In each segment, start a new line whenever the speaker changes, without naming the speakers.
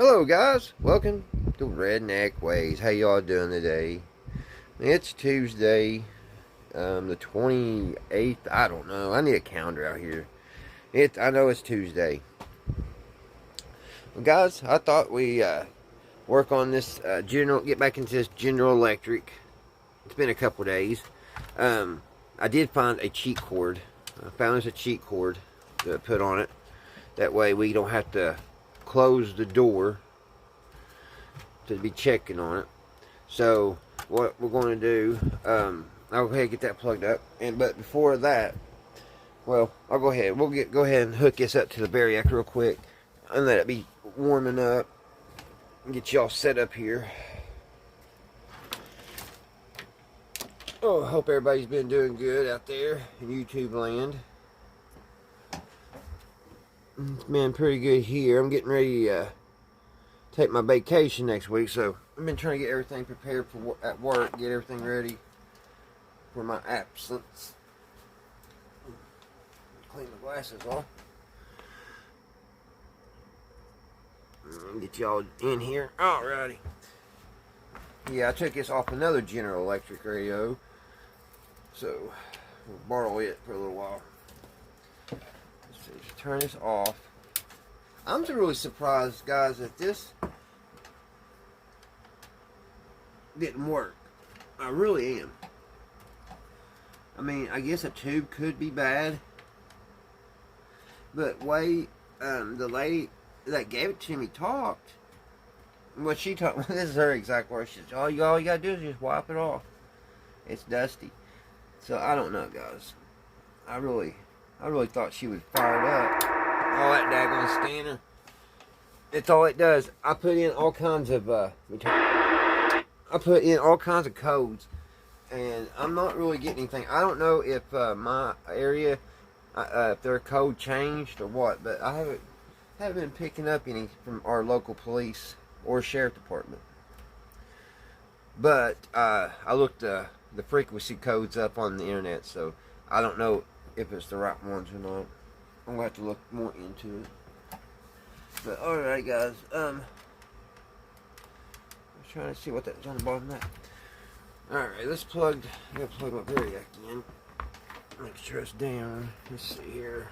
Hello guys, welcome to Redneck Ways. How y'all doing today? It's Tuesday, the 28th. I don't know. I need a calendar out here. I know it's Tuesday. Well, guys, I thought we work on this get back into this General Electric. It's been a couple days. I did find a cheat cord. I found us a cheat cord to put on it. That way we don't have to close the door to be checking on it. So what we're going to do, I'll go ahead and get that plugged up. But before that, well, I'll go ahead. Go ahead and hook this up to the Variac real quick and let it be warming up. And get y'all set up here. Oh, I hope everybody's been doing good out there in YouTube land. It's been pretty good here. I'm getting ready to take my vacation next week, so I've been trying to get everything prepared for at work, get everything ready for my absence. Clean my glasses off. Get y'all in here. Alrighty. Yeah, I took this off another General Electric radio, so we'll borrow it for a little while. Let's see, turn this off. I'm really surprised, guys, that this didn't work. I really am. I mean, I guess a tube could be bad, but the lady that gave it to me talked. What she talked, this is her exact words. She said, all you gotta do is just wipe it off. It's dusty. So I don't know, guys. I really thought she would fire it up. Oh, that daggone scanner. It's all it does. I put in all kinds of codes, and I'm not really getting anything. I don't know if my area, if their code changed or what, but I haven't been picking up any from our local police or sheriff department. But I looked the frequency codes up on the internet, so I don't know if it's the right ones or not. I'm gonna have to look more into it. But alright, guys. I was trying to see what that was on the bottom of that. Alright, let's plug. I gotta plug my Variac in. Make sure it's down. Let's see here.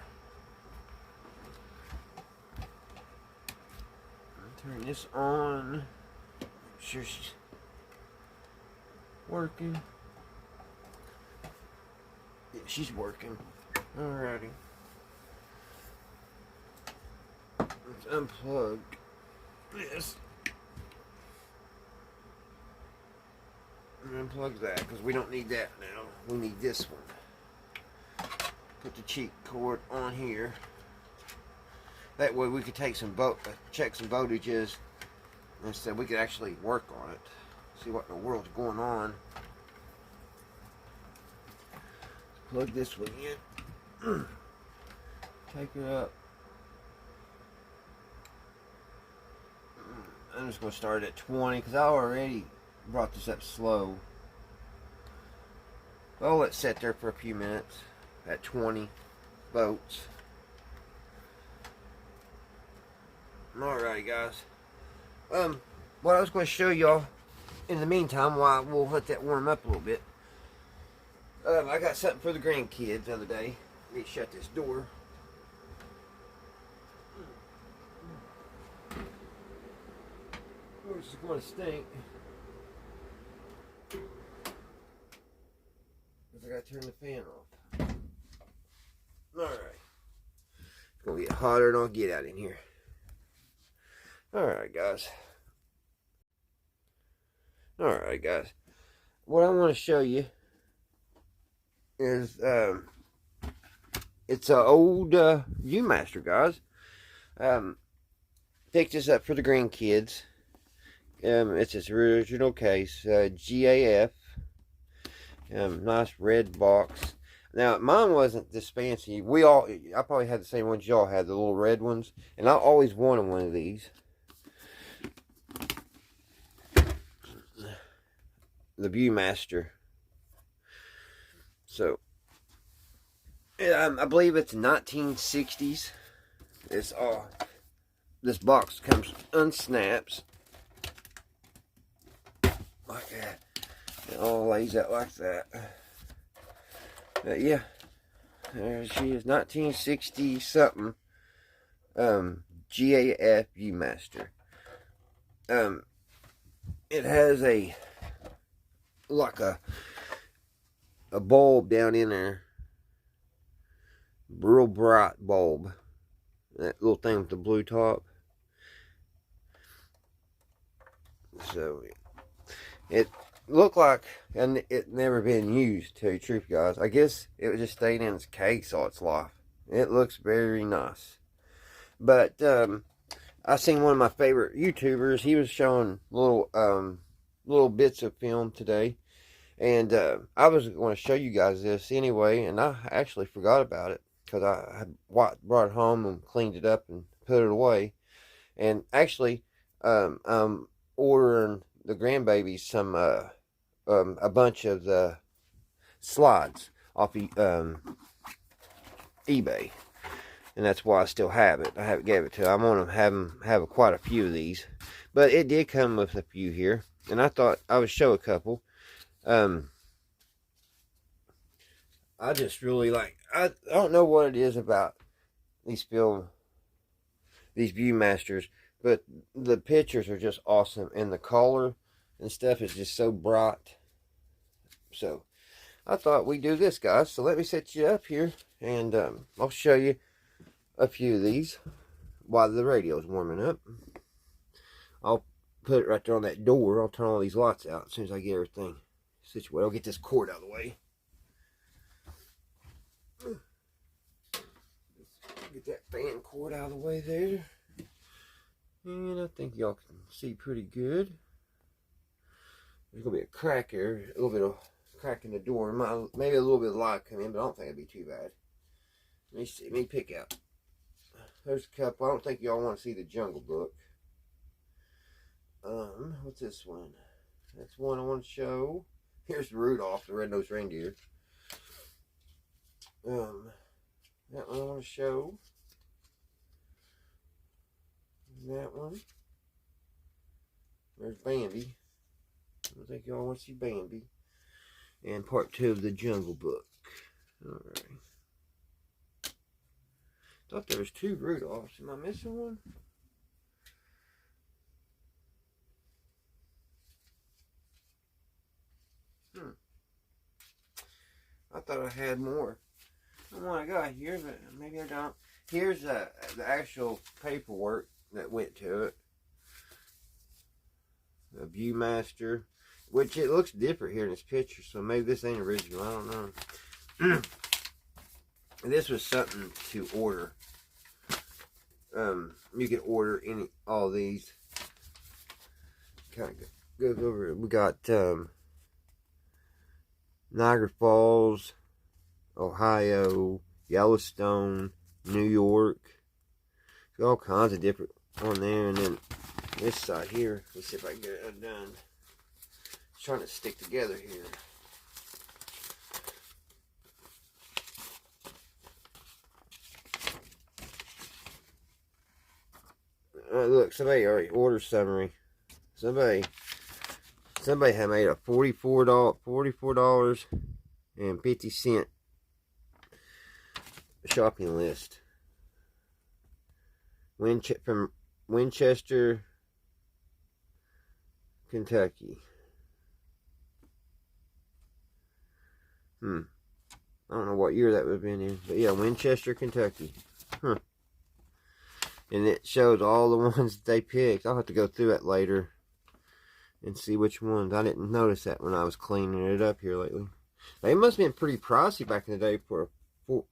Turn this on. Make sure she's working. Yeah, she's working. Alrighty. Let's unplug this. And unplug that, because we don't need that now. We need this one. Put the cheat cord on here. That way we could take check some voltages, and so we could actually work on it. See what in the world's going on. Plug this one in. Take it up. I'm just going to start at 20 because I already brought this up slow. I'll let it sit there for a few minutes at 20 volts. Alright, guys. What I was going to show y'all in the meantime, while we'll let that warm up a little bit. I got something for the grandkids the other day. Let me shut this door. Of course, it's going to stink. Because I got to turn the fan off. Alright. It's going to get hotter than I'll get out in here. Alright, guys. Alright, guys. What I want to show you is, it's an old Viewmaster, guys. Picked this up for the grandkids. It's its original case, GAF. Nice red box. Now, mine wasn't this fancy. I probably had the same ones y'all had, the little red ones. And I always wanted one of these. The Viewmaster. So, I believe it's 1960s. It's all this box comes unsnaps like that. It all lays out like that. But yeah, there she is, 1960 something. GAF Viewmaster. It has like a bulb down in there, real bright bulb. That little thing with the blue top. So it looked like, and it never been used, to tell you the truth, guys. I guess it was just stayed in its case all its life. It looks very nice. But I seen one of my favorite YouTubers. He was showing little bits of film today, and I was going to show you guys this anyway, and I actually forgot about it because I had brought it home and cleaned it up and put it away. And actually, I'm ordering the grandbabies some a bunch of the slides off eBay, and that's why I still have it. I haven't gave it to them. I want to have quite a few of these, but it did come with a few here, and I thought I would show a couple. I just really like. I don't know what it is about these Viewmasters, but the pictures are just awesome, and the color and stuff is just so bright. So I thought we'd do this, guys. So let me set you up here, and I'll show you a few of these while the radio's warming up. I'll put it right there on that door. I'll turn all these lights out as soon as I get everything situated. I'll get this cord out of the way. Get that fan cord out of the way there. And I think y'all can see pretty good. There's going to be a crack here. A little bit of crack in the door. Maybe a little bit of light come in, but I don't think it'd be too bad. Let me see. Let me pick out. There's a couple. I don't think y'all want to see the Jungle Book. What's this one? That's one I want to show. Here's Rudolph, the red-nosed reindeer. That one I want to show. That one. There's Bambi. I think y'all want to see Bambi. And part 2 of the Jungle Book. Alright. Thought there was 2 Rudolphs. Am I missing one? I thought I had more than what I got here, but maybe I don't. Here's the actual paperwork that went to it. The Viewmaster, which it looks different here in this picture, so maybe this ain't original. I don't know. This was something to order. You can order all these. Kind of goes over. We got Niagara Falls, Ohio, Yellowstone, New York. All kinds of different on there. And then this side here, let's see if I can get it undone. It's trying to stick together here. Look, somebody already ordered summary. Somebody had made a $44.50 shopping list. From Winchester, Kentucky. I don't know what year that would have been in, but yeah, Winchester, Kentucky. And it shows all the ones that they picked. I'll have to go through it later and see which ones. I didn't notice that when I was cleaning it up here lately. They must have been pretty pricey back in the day for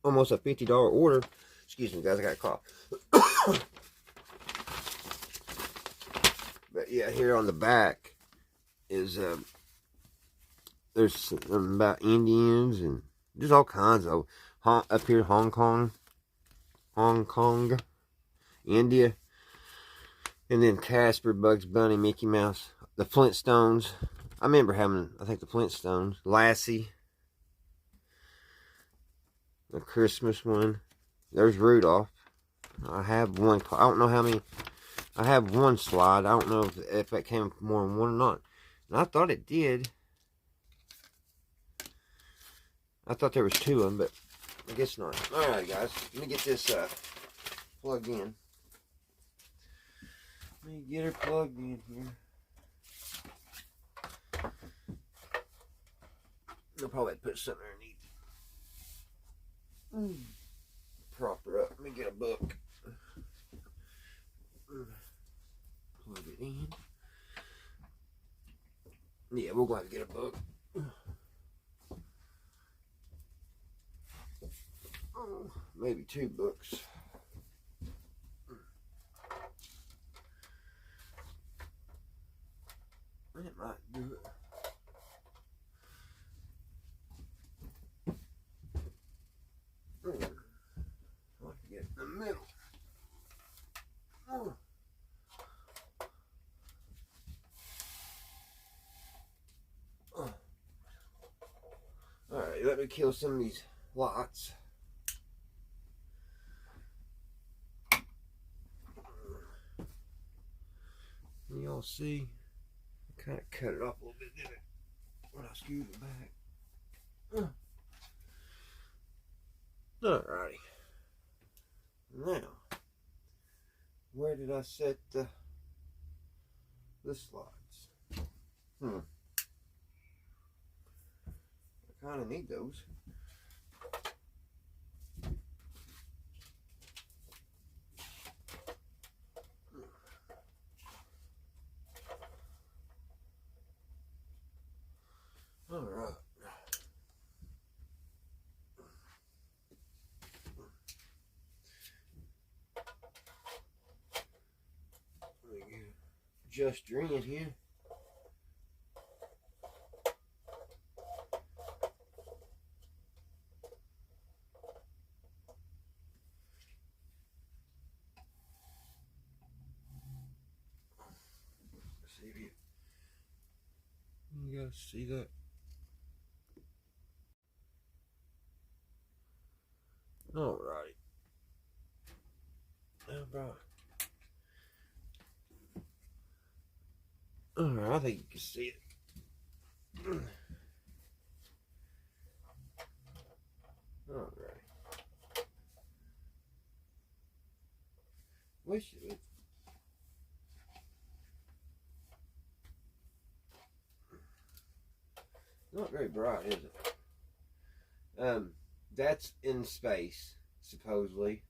almost a $50 order. Excuse me, guys, I got a cough. But yeah, here on the back is there's something about Indians, and there's all kinds of up here. Hong Kong, India, and then Casper, Bugs Bunny, Mickey Mouse, the Flintstones. I remember having, I think, the Flintstones, Lassie, the Christmas one. There's Rudolph. I have one. I don't know how many I have one slide. I don't know if that came from more than one or not. And I thought it did. I thought there was two of them, but I guess not. Alright, guys. Let me get this plugged in. Let me get her plugged in here. I'll probably put something underneath. Prop her up. Let me get a book. Plug it in. Yeah, we're going to get a book. Oh, maybe two books. That might do it. I'll have to get it in the middle. Alright, let me kill some of these lights. Y'all see? I kind of cut it off a little bit, didn't it? When I screwed it back. Alrighty. Now, where did I set the slides? I kind of need those. All right. Just her in here. See if you guys see that. All right. How about? All right, I think you can see it. All right. Wish it was. Not very bright, is it? That's in space, supposedly.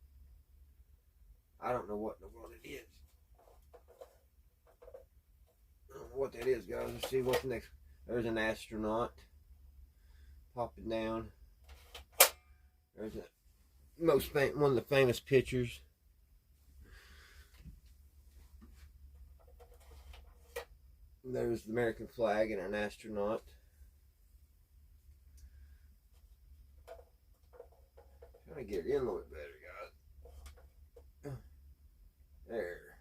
I don't know what in the world it is. I don't know what that is, guys. Let's see what's next. There's an astronaut popping down. There's one of the famous pictures. There's the American flag and an astronaut. Trying to get it in a little bit better, guys. There.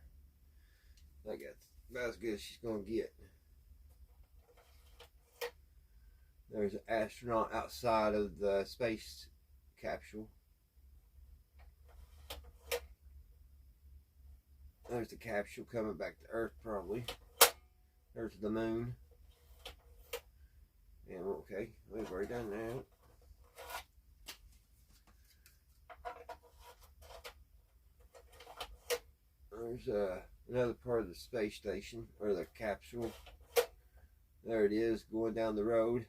I got about as good as she's gonna get. There's an astronaut outside of the space capsule. There's the capsule coming back to Earth, probably. There's the moon. And okay, we've already done that. There's another part of the space station, or the capsule. There it is, going down the road.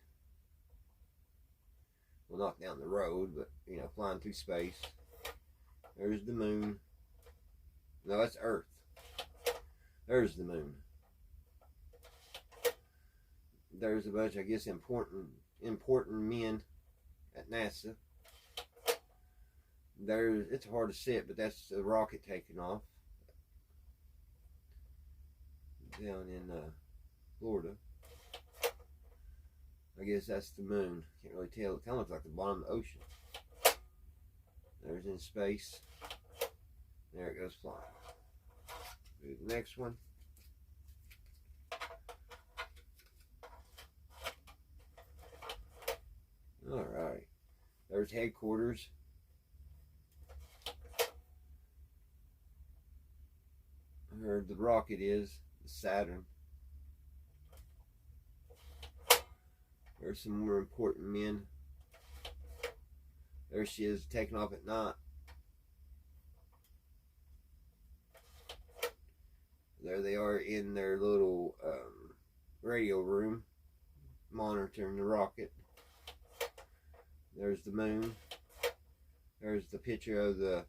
Well, not down the road, but, you know, flying through space. There's the moon. No, that's Earth. There's the moon. There's a bunch, I guess, important men at NASA. It's hard to see it, but that's a rocket taking off down in Florida. I guess that's the moon. Can't really tell. It kind of looks like the bottom of the ocean. There's in space. There it goes flying. Do the next one. Alright. There's headquarters. where the rocket is, the Saturn. There's some more important men. There she is, taking off at night. There they are in their little radio room, monitoring the rocket. There's the moon. There's the picture of the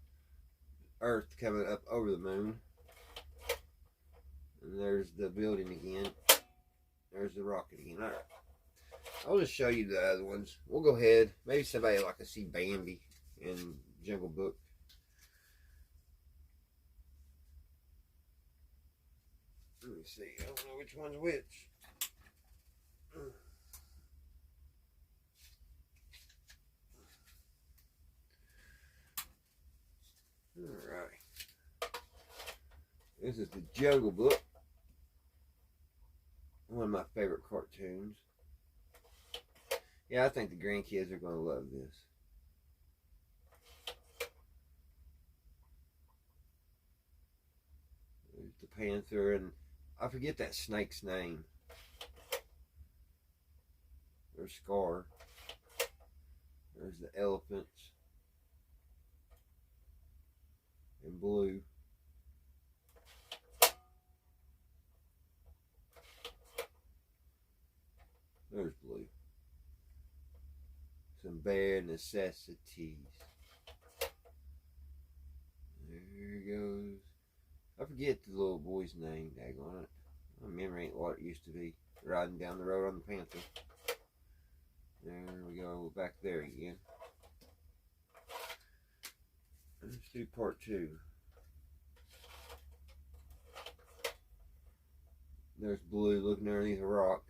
Earth coming up over the moon. And there's the building again. There's the rocket again. Alright. I'll just show you the other ones. We'll go ahead. Maybe somebody like to see Bambi in Jungle Book. Let me see. I don't know which one's which. Alright. This is the Jungle Book. One of my favorite cartoons. Yeah, I think the grandkids are going to love this. There's the panther, and I forget that snake's name. There's Scar. There's the elephants. In blue. There's blue. Some bare necessities. There he goes. I forget the little boy's name, daggone it. My memory ain't what it used to be. Riding down the road on the panther. There we go, back there again. Let's do part 2. There's Blue looking underneath a rock.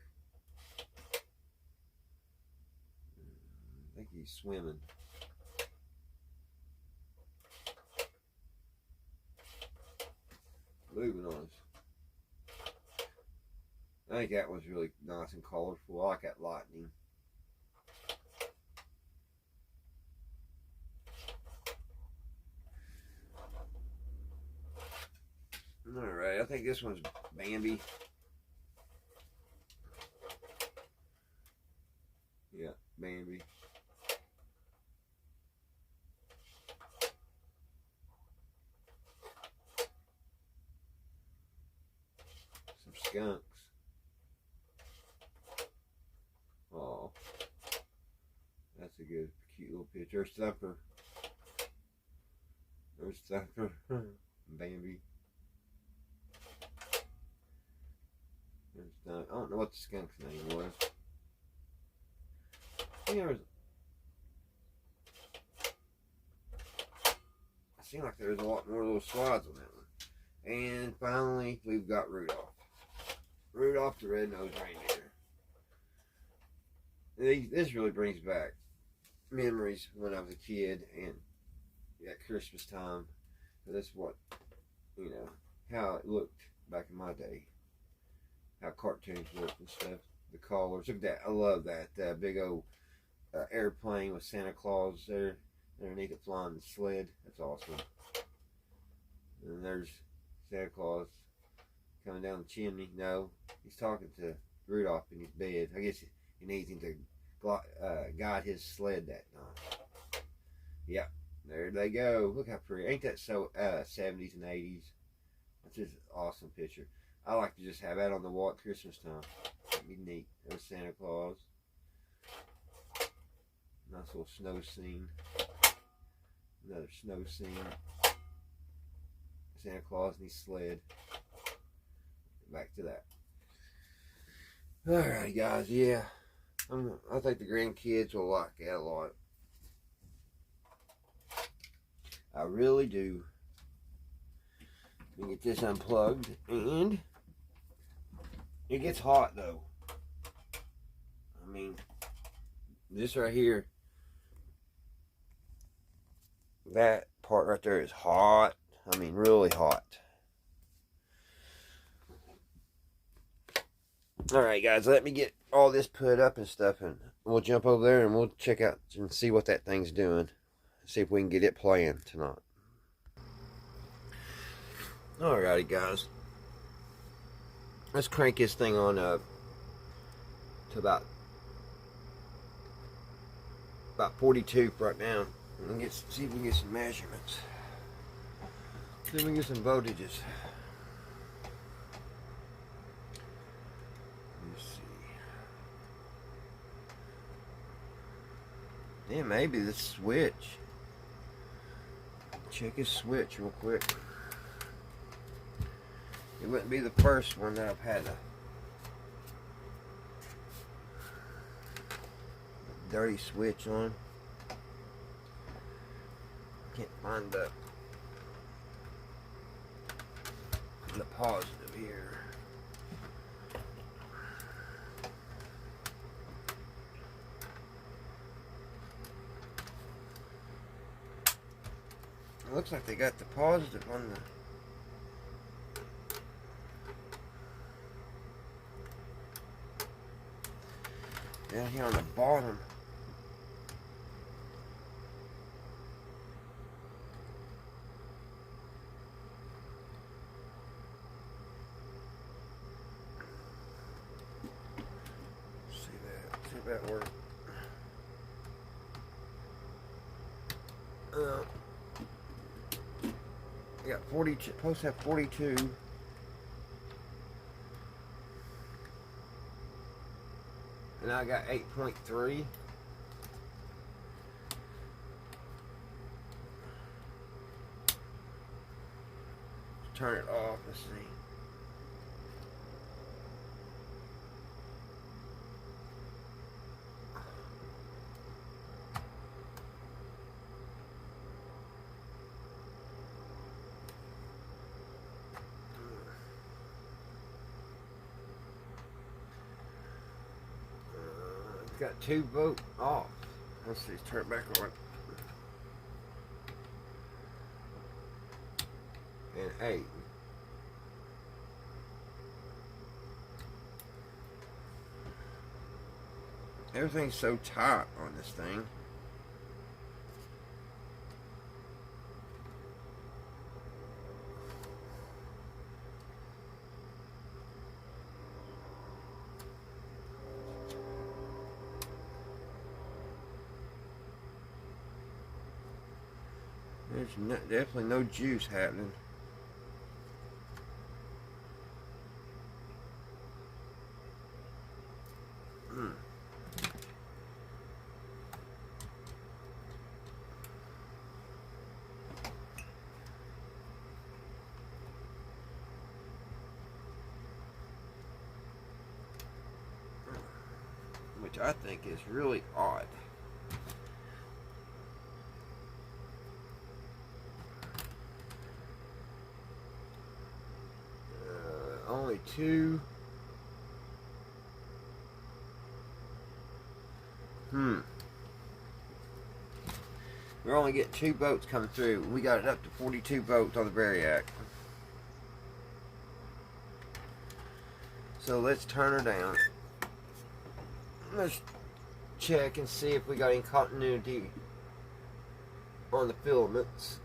I think he's swimming. Moving on. I think that was really nice and colorful. I like that lightning. Alright, I think this one's Bambi. Yeah, Bambi. Some skunks. Oh, that's a good, cute little picture. There's Thumper. There's Thumper. Bambi. I don't know what the skunk's name was. I think it seemed like there was a lot more little slides on that one. And finally, we've got Rudolph. Rudolph the Red-Nosed Reindeer. This really brings back memories when I was a kid and at Christmas time. So that's what, you know, how it looked back in my day. How cartoons looked and stuff. The colors. Look at that. I love that big old airplane with Santa Claus there underneath it flying the sled. That's awesome. And there's Santa Claus coming down the chimney. No, he's talking to Rudolph in his bed. I guess he needs him to guide his sled that night. Yep, there they go. Look how pretty. Ain't that so 70s and 80s? That's just an awesome picture. I like to just have that on the wall at Christmas time. That'd be neat. There's Santa Claus. Nice little snow scene. Another snow scene. Santa Claus and his sled. Back to that. Alright guys, yeah. I think the grandkids will like that a lot. I really do. Let me get this unplugged, and it gets hot though. I mean, this right here, that part right there is hot. I mean, really hot. Alright guys, let me get all this put up and stuff, and we'll jump over there and we'll check out and see what that thing's doing. See if we can get it playing tonight. Alrighty guys, Let's crank this thing on up to about 42 right now. And see if we can get some measurements. See if we can get some voltages. Let's see. Yeah, maybe this switch. Check his switch real quick. It wouldn't be the first one that I've had a dirty switch on. Can't find the positive here. It looks like they got the positive on the down here on the bottom. See if that works. I got 42. Supposed to have 42. And I got 8.3. Turn it off. Let's see. Got 2 volt off. Let's see, turn it back on. And 8. Everything's so tight on this thing. There's definitely no juice happening. Which I think is really odd. Only 2. We're only getting 2 volts coming through. We got it up to 42 volts on the Variac. So let's turn her down. Let's check and see if we got any continuity on the filaments.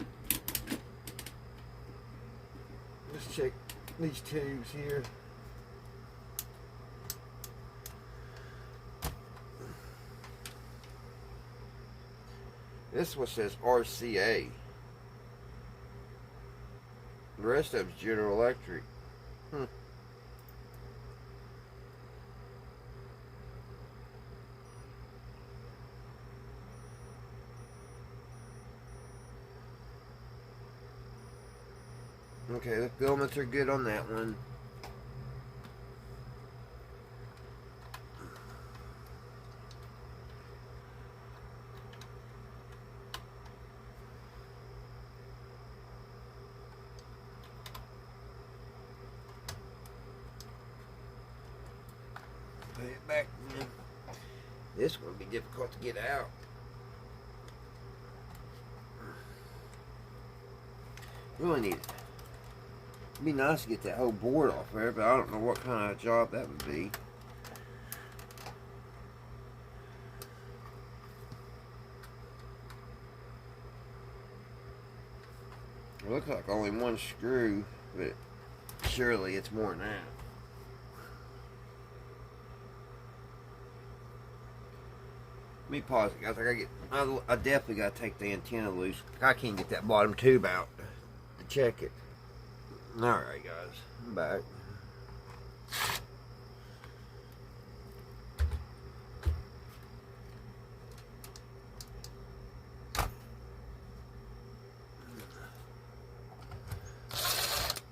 Let's check these tubes here. This one says RCA. The rest of it's General Electric. Okay, the filaments are good on that one. Put it back in. This one will be difficult to get out. Really need it. It'd be nice to get that whole board off there, but I don't know what kind of job that would be. It looks like only one screw, but surely it's more than that. me pause it, guys. I definitely gotta take the antenna loose. I can't get that bottom tube out to check it. Alright, guys. I'm back.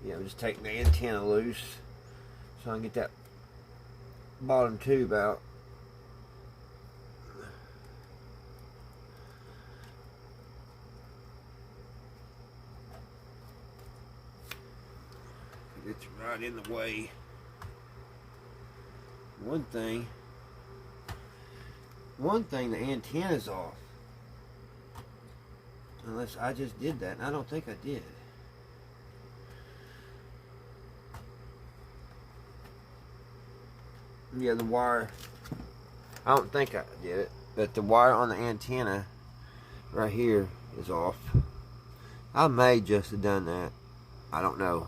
Yeah, I'm just taking the antenna loose so I can get that bottom tube out. It's right in the way. One thing, the antenna's off. Unless I just did that, and I don't think I did. Yeah, the wire, I don't think I did it, but the wire on the antenna right here is off. I may just have done that. I don't know.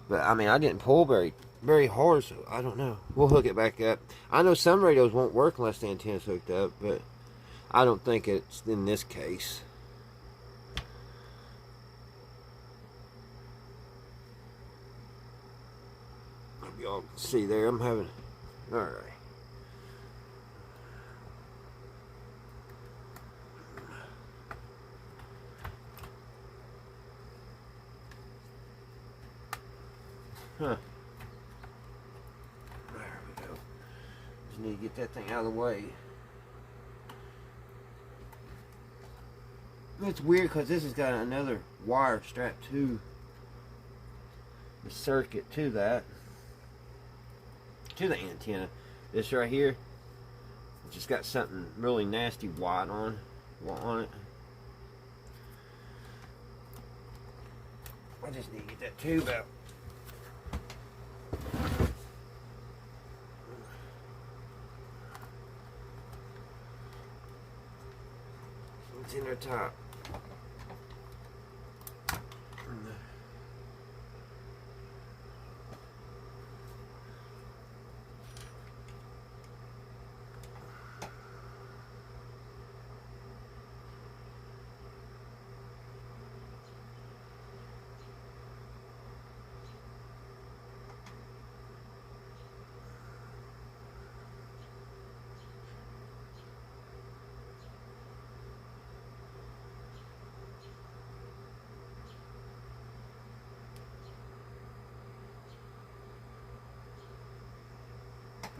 But I mean, I didn't pull very hard, so I don't know. We'll hook it back up. I know some radios won't work unless the antenna's hooked up, but I don't think it's in this case. Hope y'all can see there. I'm having. All right. Huh. There we go. Just need to get that thing out of the way. It's weird because this has got another wire strapped to the circuit to the antenna. This right here, it's just got something really nasty white on it. I just need to get that tube out. It's in their top.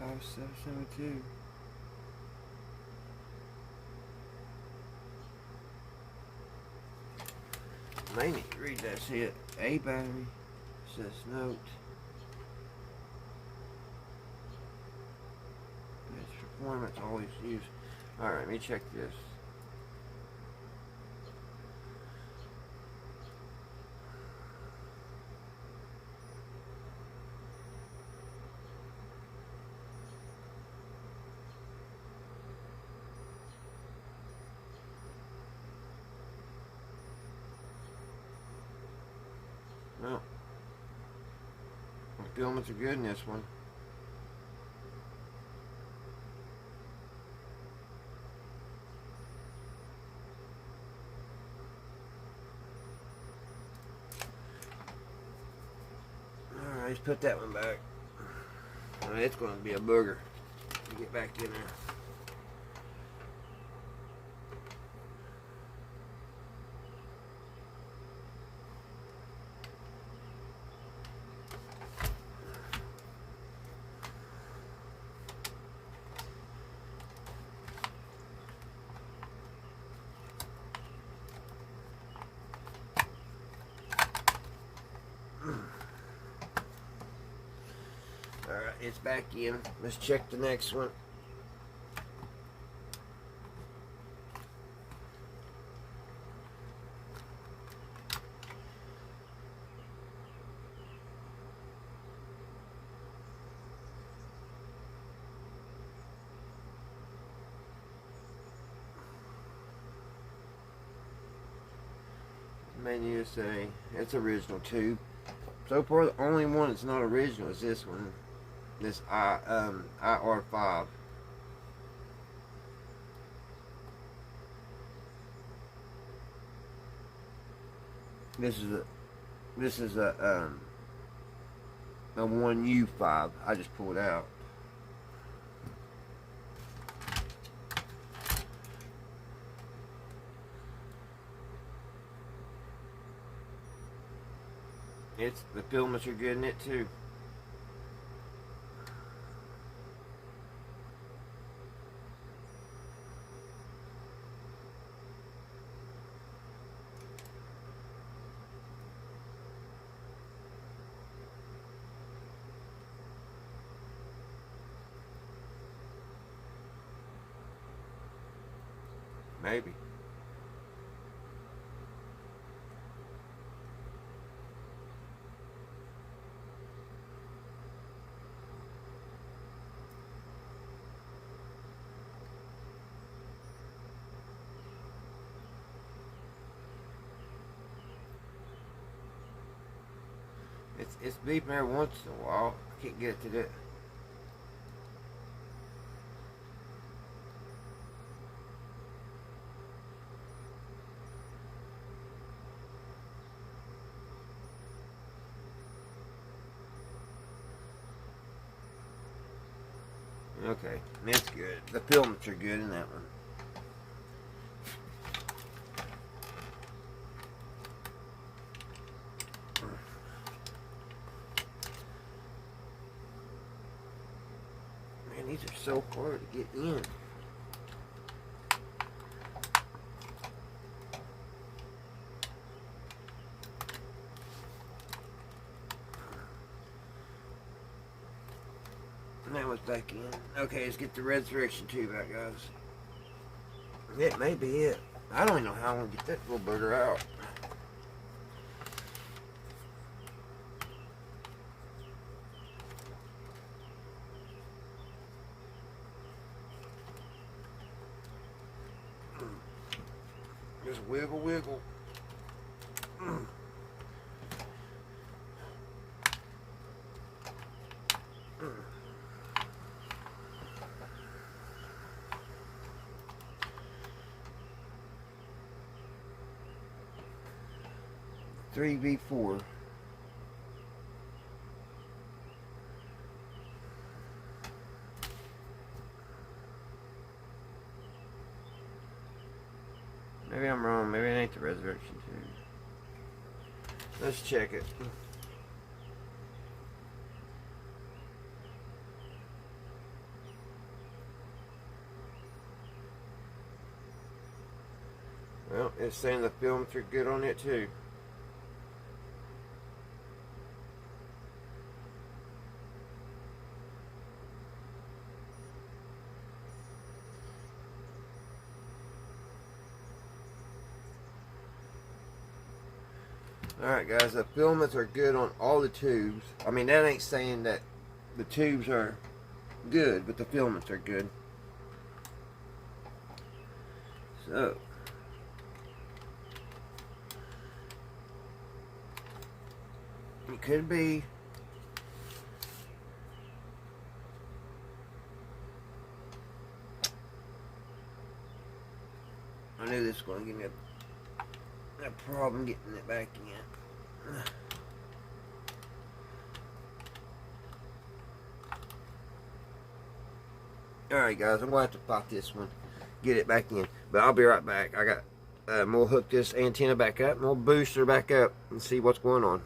Oh, 772. May need to read that. See it. A battery. Says note. Its performance always used. Alright, let me check this. Well, the filmings are good in this one. Alright, let's put that one back. It's going to be a booger to get back in there. Alright, it's back in. Let's check the next one. Menu say it's original tube. So far, the only one that's not original is this one. This IR5. This is a 1U5 I just pulled out. The filaments are good in it too. Maybe. It's beeping every once in a while. I can't get it to do it. Okay, that's good. The filaments are good in that one. Man, these are so hard to get in. Now it's back in. Okay, let's get the resurrection tube out, guys. It may be it. I don't even know how I'm going to get that little booger out. Just wiggle, wiggle. 3v4. Maybe I'm wrong. Maybe it ain't the resurrection tube. Let's check it. Well, it's saying the films are good on it too. Alright guys, the filaments are good on all the tubes. I mean, that ain't saying that the tubes are good, but the filaments are good. So, it could be I knew this was going to give me a problem getting it back in. Alright guys, I'm going to have to pop this one, get it back in. But I'll be right back. I got, we'll hook this antenna back up, and we'll boost her back up and see what's going on.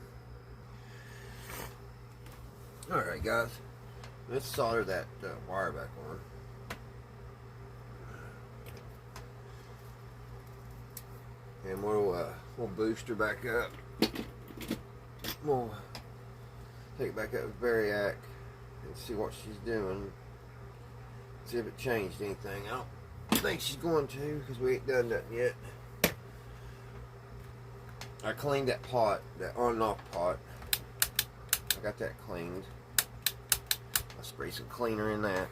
Alright guys, let's solder that wire back on. And we'll boost her back up. We'll take it back up with Variac and see what she's doing. See if it changed anything. I don't think she's going to, because we ain't done nothing yet. I cleaned that pot, that on and off pot. I got that cleaned. I sprayed some cleaner in that.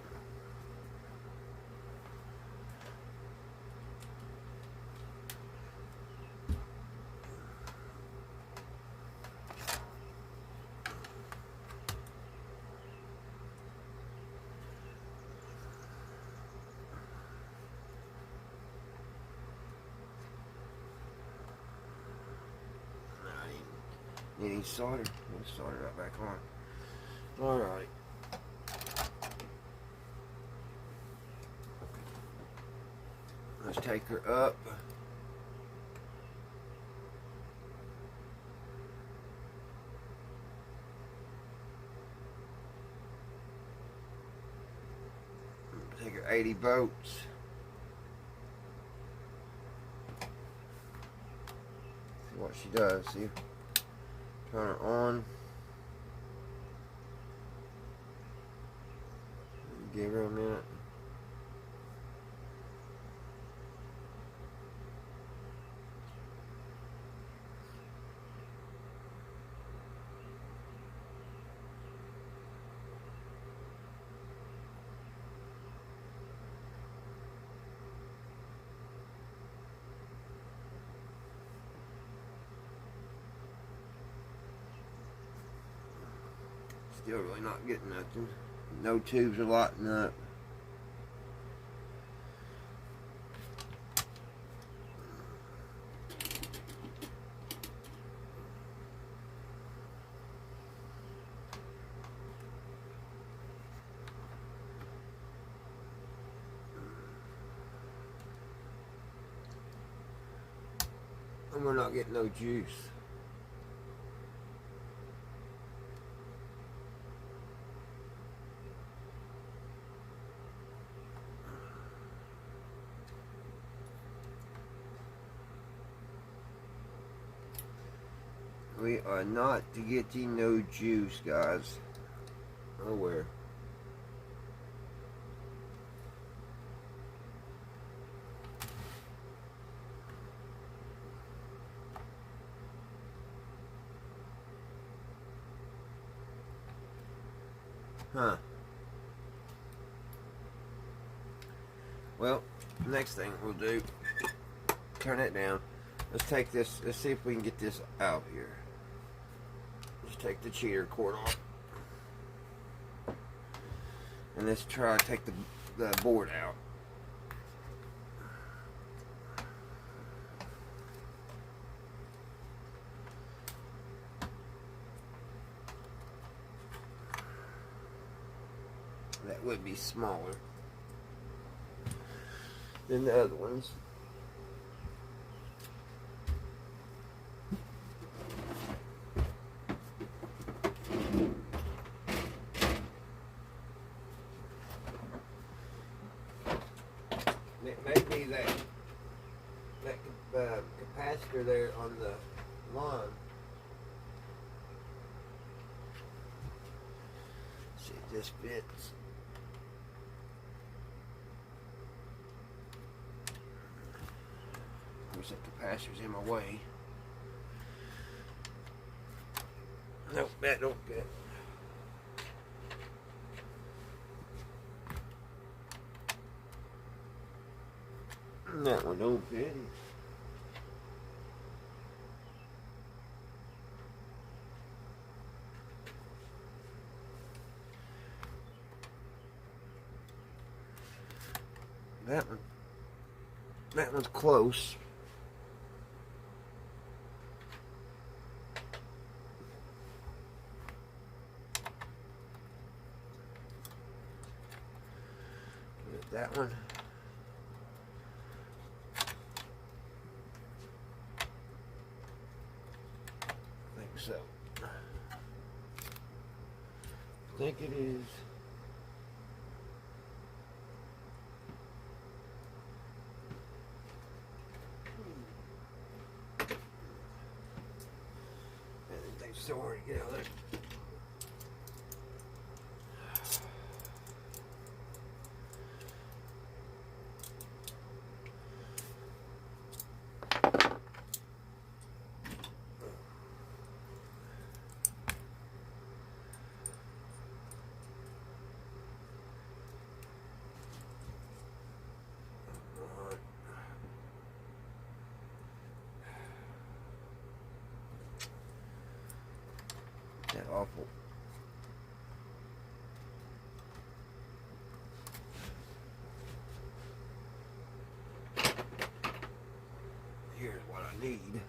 Need any solder? Let's solder that back on. Alright. Let's take her up. Take her 80 volts. See what she does. See? Turn her on. Give her a minute. Still really not getting nothing. No tubes are lighting up. And we're not getting no juice. We are not getting no juice, guys. Nowhere. Huh. Well, next thing we'll do, turn it down. Let's take this, let's see if we can get this out here. Let's take the cheater cord off. And let's try to take the board out. That would be smaller than the other ones. It may be that capacitor there on the line. See if this fits. Of course, that capacitor's in my way. Nope, that don't fit. That one don't fit. That one's close. Get that one. So, I think it is. It's so hard to get out of there. That awful. Here's what I need.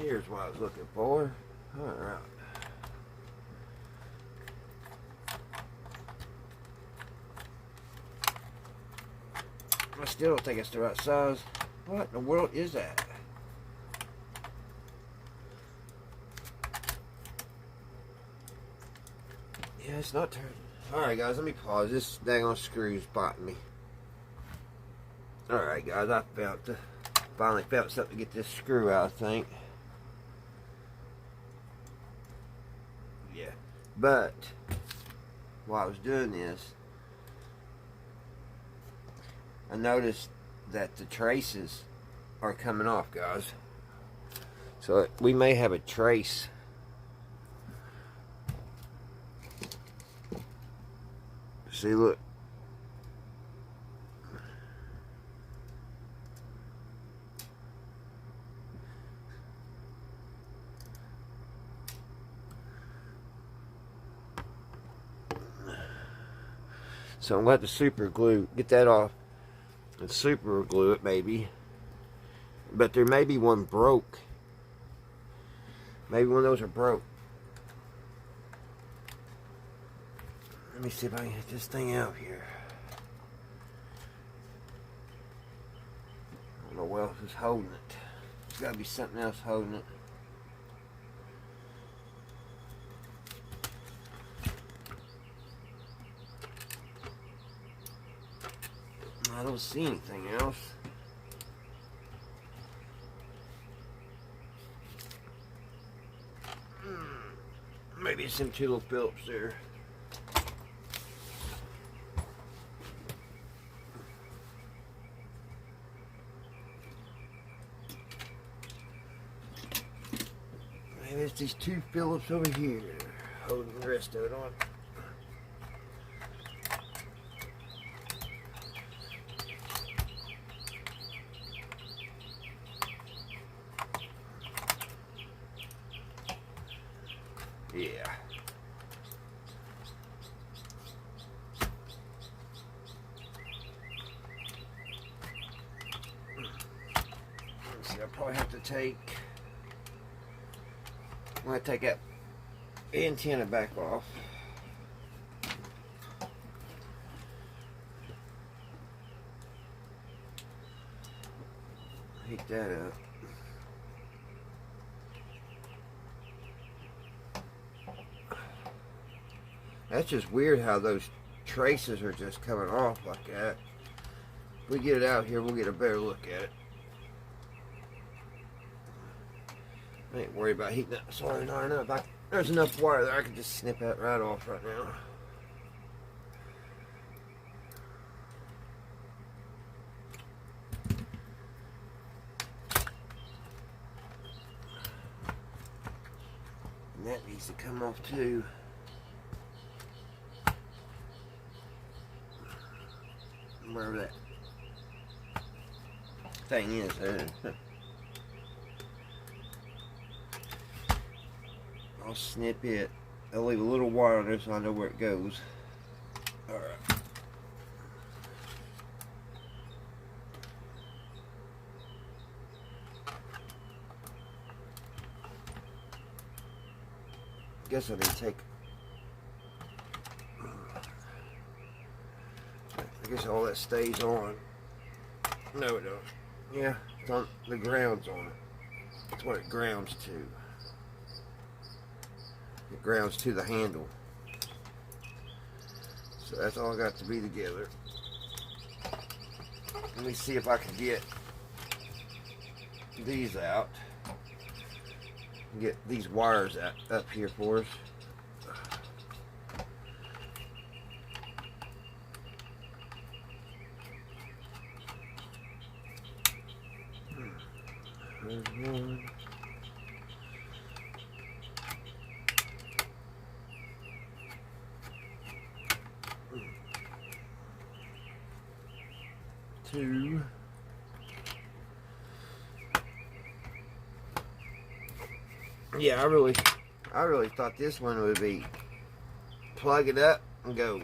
Here's what I was looking for. Alright. I still don't think it's the right size. What in the world is that? Yeah, it's not turning. Alright guys, let me pause. This daggone screw's biting me. Alright guys, I finally found something to get this screw out, I think. Yeah. But while I was doing this, I noticed that the traces are coming off, guys. So we may have a trace. See, look. So I'm going to have to super glue, get that off, and super glue it maybe. But there may be one broke. Maybe one of those are broke. Let me see if I can get this thing out here. I don't know what else is holding it. There's got to be something else holding it. I don't see anything else. Maybe it's them two little Phillips there. Maybe it's these two Phillips over here holding the rest of it on. Yeah. Let's see, I'll probably have to take. I'm going to take that antenna back off. Heat that up. That's just weird how those traces are just coming off like that. If we get it out here, we'll get a better look at it. I ain't worried about heating that solder iron up. There's enough wire there, I can just snip that right off right now. And that needs to come off too. Wherever that thing is there. I'll snip it. I'll leave a little wire on there so I know where it goes. Alright. Guess I need to take. I guess all that stays on. No, it don't. Yeah, it's on, the ground's on it. That's what it grounds to. It grounds to the handle. So that's all got to be together. Let me see if I can get these out. Get these wires out, up here for us. There's one. Two. Yeah, I really thought this one would be plug it up and go.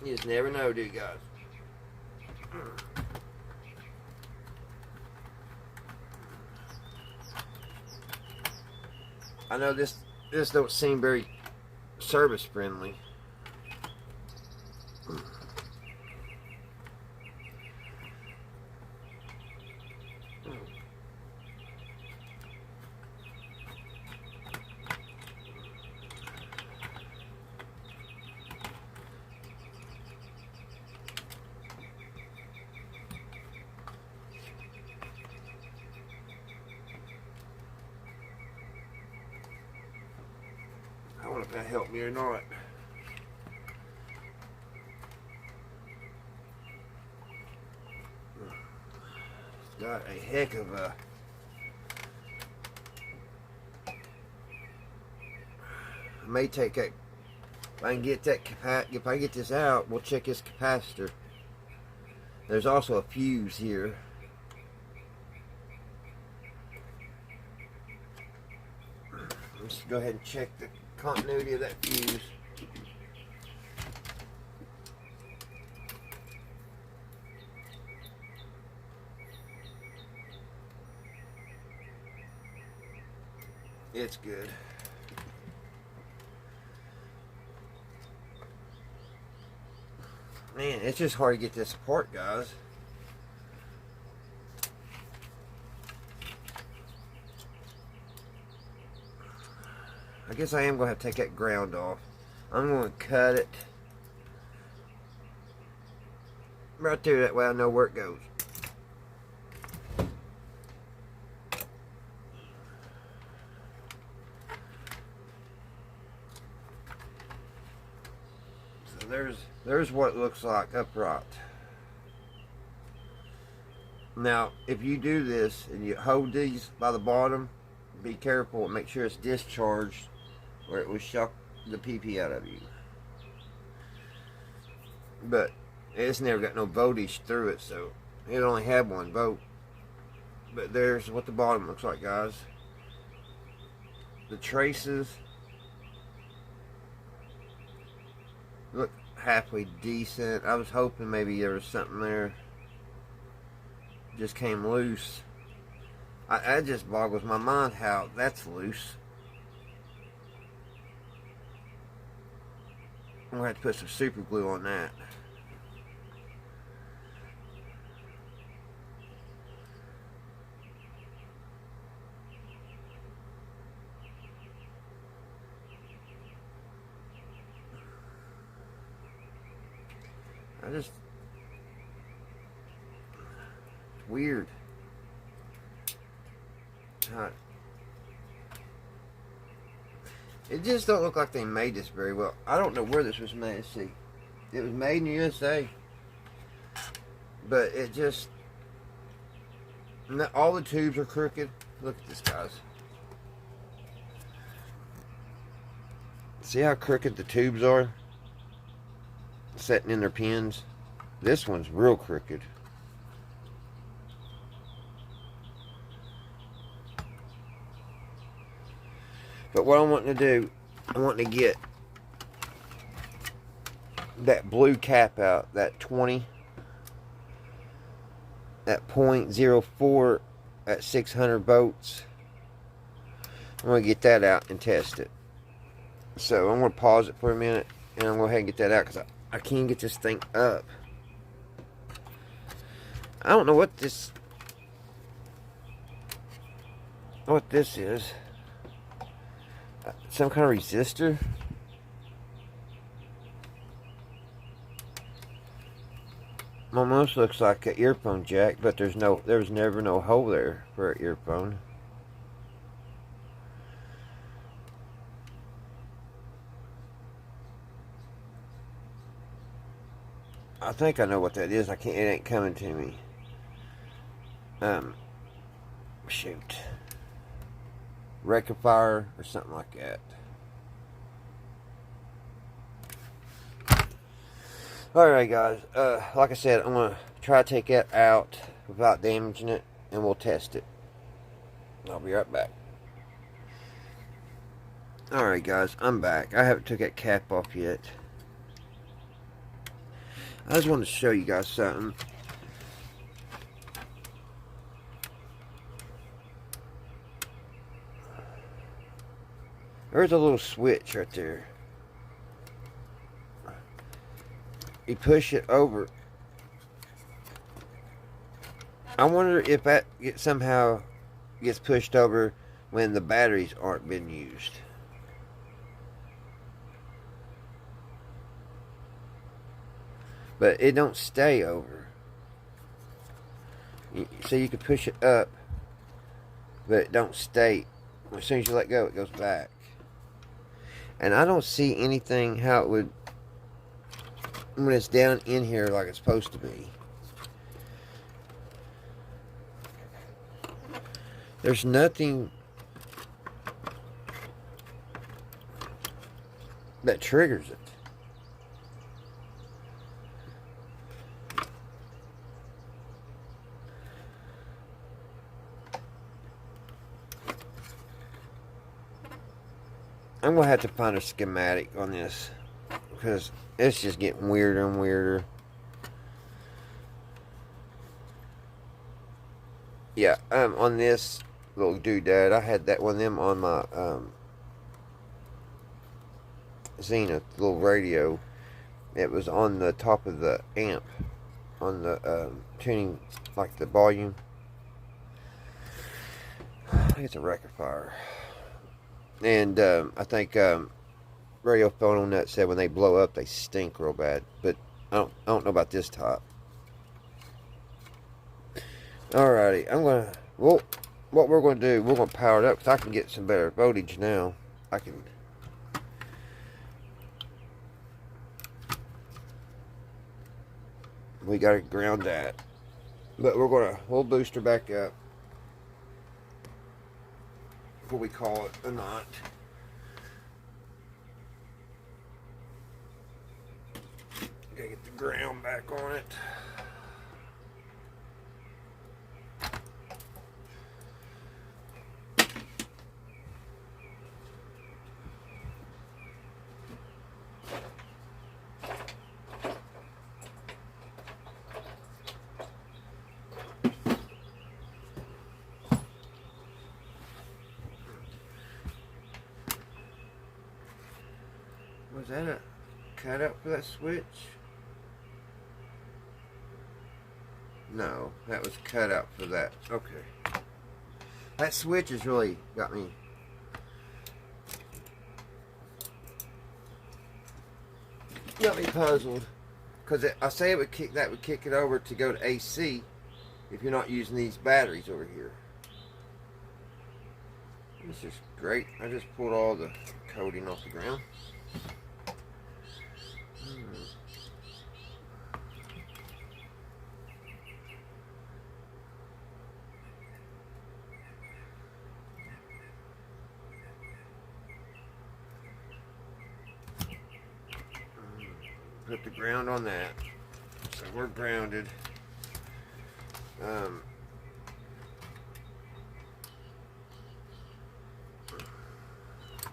You just never know, do you guys? I know this don't seem very service friendly. I don't know if that helped me or not. It's got a heck of a... I may take that... If I can get that if I get this out, we'll check this capacitor. There's also a fuse here. Let's go ahead and check the continuity of that fuse. It's good. Man, it's just hard to get this apart, guys. I guess I am going to have to take that ground off. I'm going to cut it right there, that way I know where it goes. So there's what it looks like upright. Now, if you do this and you hold these by the bottom, be careful and make sure it's discharged, or it will shock the pee-pee out of you. But it's never got no voltage through it, so it only had 1 volt. But there's what the bottom looks like, guys. The traces look halfway decent. I was hoping maybe there was something there. Just came loose. I just boggles my mind how that's loose. I'm going to have to put some super glue on that. It's weird. It just don't look like they made this very well. I don't know where this was made. Let's see. It was made in the USA. But it just... all the tubes are crooked. Look at this, guys. See how crooked the tubes are? Setting in their pins. This one's real crooked. But what I'm wanting to do, I'm wanting to get that blue cap out, that 20, that 0.04 at 600 volts. I'm going to get that out and test it. So I'm going to pause it for a minute, and I'm going to go ahead and get that out because I can't get this thing up. I don't know what this is. Some kind of resistor. Almost looks like an earphone jack, but there's never no hole there for an earphone. I think I know what that is. It ain't coming to me. Shoot. Rectifier or something like that. Alright, guys. Like I said, I'm going to try to take that out without damaging it, and we'll test it. I'll be right back. Alright, guys. I'm back. I haven't took that cap off yet. I just wanted to show you guys something. There's a little switch right there. You push it over. I wonder if that somehow gets pushed over when the batteries aren't being used. But it don't stay over. So you can push it up, but it don't stay. As soon as you let go, it goes back. And I don't see anything how it would, when it's down in here like it's supposed to be. There's nothing that triggers it. I'm going to have to find a schematic on this because it's just getting weirder and weirder. Yeah, on this little doodad, I had that one of them on my Zenith little radio. It was on the top of the amp, on the tuning, like the volume. I think it's a rectifier. And I think Radio Phone on that said when they blow up, they stink real bad. But I don't know about this top. Alrighty, well, what we're going to do, we're going to power it up because I can get some better voltage now. We got to ground that. But we'll boost her back up. What we call it or not. Gotta get the ground back on it. Was that a cutout for that switch? No, that was cut out for that. Okay. That switch has really got me puzzled. Because I say would kick it over to go to AC if you're not using these batteries over here. This is great. I just pulled all the coating off the ground. Put the ground on that. So we're grounded.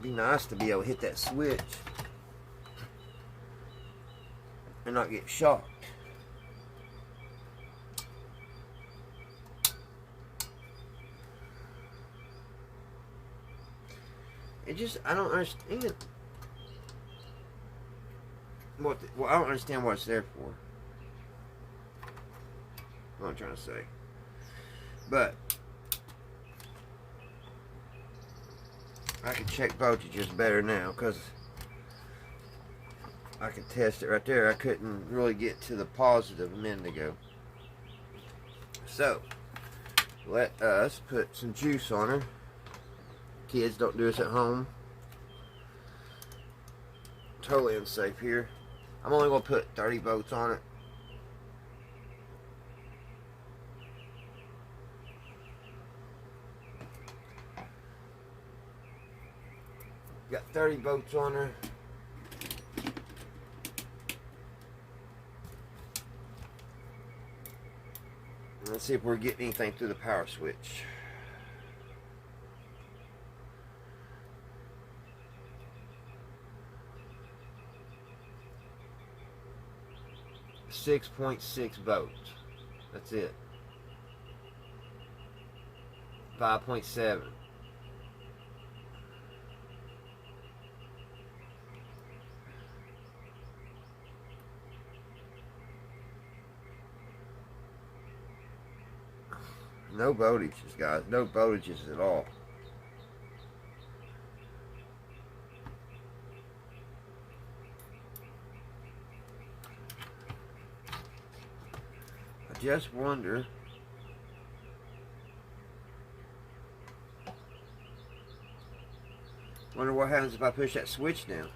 Be nice to be able to hit that switch and not get shocked. I don't understand I don't understand what it's there for. What I'm trying to say. But I can check voltages better now because I can test it right there. I couldn't really get to the positive a minute ago. So let us put some juice on her. Kids, don't do this at home. Totally unsafe here. I'm only going to put 30 volts on it. Got 30 volts on her. Let's see if we're getting anything through the power switch. .6 volts. That's it. 5.7. No voltages, guys. No voltages at all. I just wonder. Wonder what happens if I push that switch down.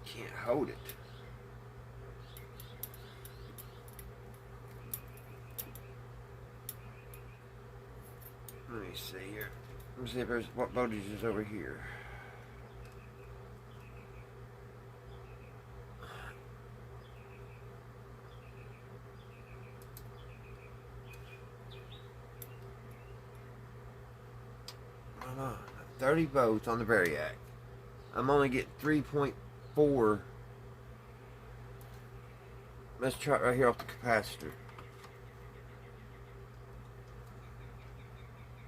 Can't hold it. Let me see here. Let me see if there's what voltage is over here. Come on, 30 volts on the Variac. I'm only getting 3.4. Let's try it right here off the capacitor.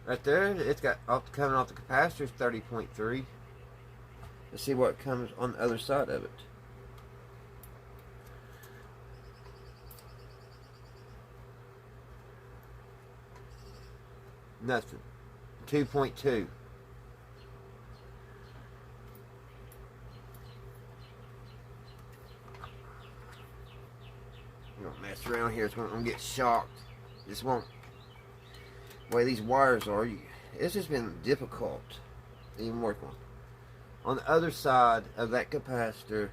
Right there, it's got coming off the capacitor is 30.3. Let's see what comes on the other side of it. Nothing. 2.2. I'm gonna mess around here. It's gonna get shocked. This won't. The way these wires are, it's just been difficult to even work on. On the other side of that capacitor,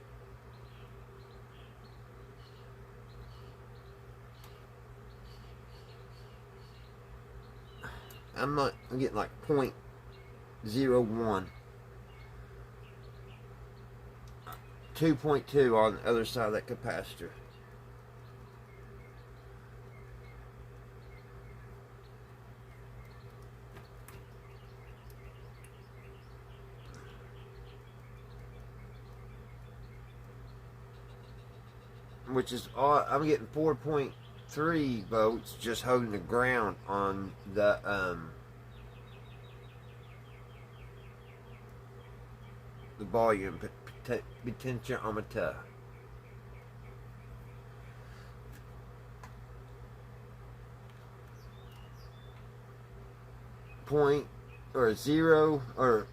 I'm getting like 0.01. 2.2 on the other side of that capacitor. Which is all, I'm getting 4.3 volts just holding the ground on the volume potentiometer. Point or 0.1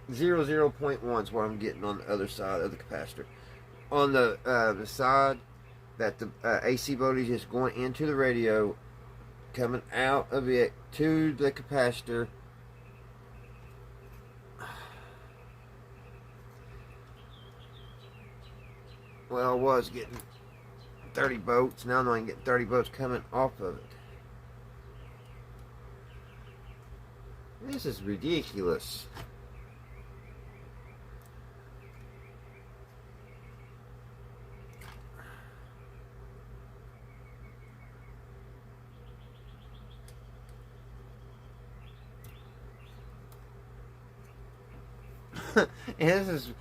is what I'm getting on the other side of the capacitor. On the side that the AC voltage is going into the radio, coming out of it to the capacitor. Well, I was getting 30 volts. Now I'm only getting 30 volts coming off of it. This is ridiculous. This is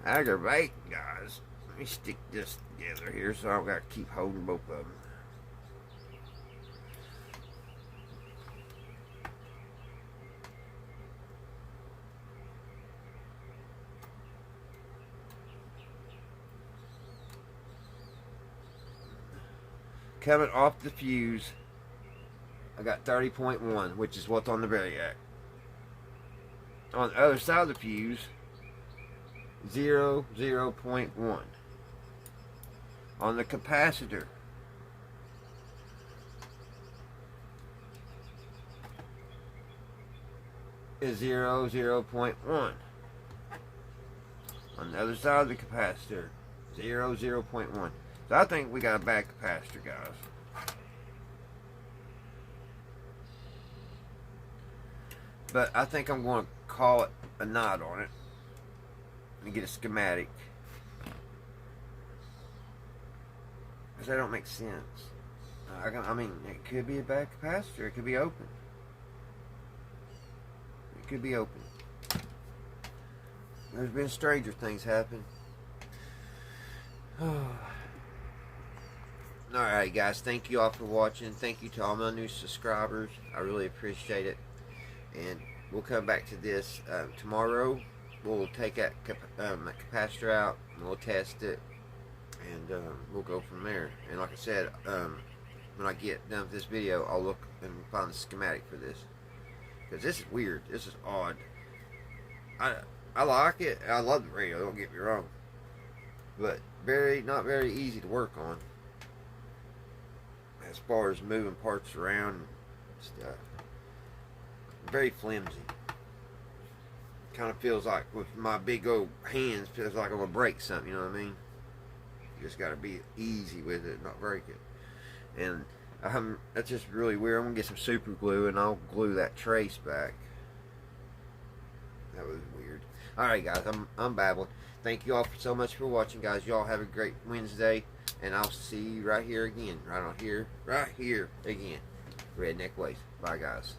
aggravating, guys. Let me stick this together here so I don't got to keep holding both of them. Coming off the fuse, I got 30.1, which is what's on the Variac. On the other side of the fuse, 0.1. On the capacitor, is 0.1. On the other side of the capacitor, 0.1. So I think we got a bad capacitor, guys. But I think I'm going to call it a knot on it and get a schematic. Because that don't make sense. I mean, it could be a bad capacitor. It could be open. It could be open. There's been stranger things happen. Alright guys, thank you all for watching. Thank you to all my new subscribers. I really appreciate it. And we'll come back to this tomorrow. We'll take that capacitor out and we'll test it, and we'll go from there. And like I said, when I get done with this video, I'll look and find the schematic for this, because this is weird. This is odd. I like it. I love the radio, don't get me wrong, but not very easy to work on as far as moving parts around and stuff. Very flimsy. Kind of feels like with my big old hands, feels like I'm gonna break something. You know what I mean? You just gotta be easy with it, not break it. And that's just really weird. I'm gonna get some super glue and I'll glue that trace back. That was weird. Alright guys, I'm babbling. Thank you all so much for watching, guys. Y'all have a great Wednesday, and I'll see you right here again. Right here again. Redneck Ways. Bye guys.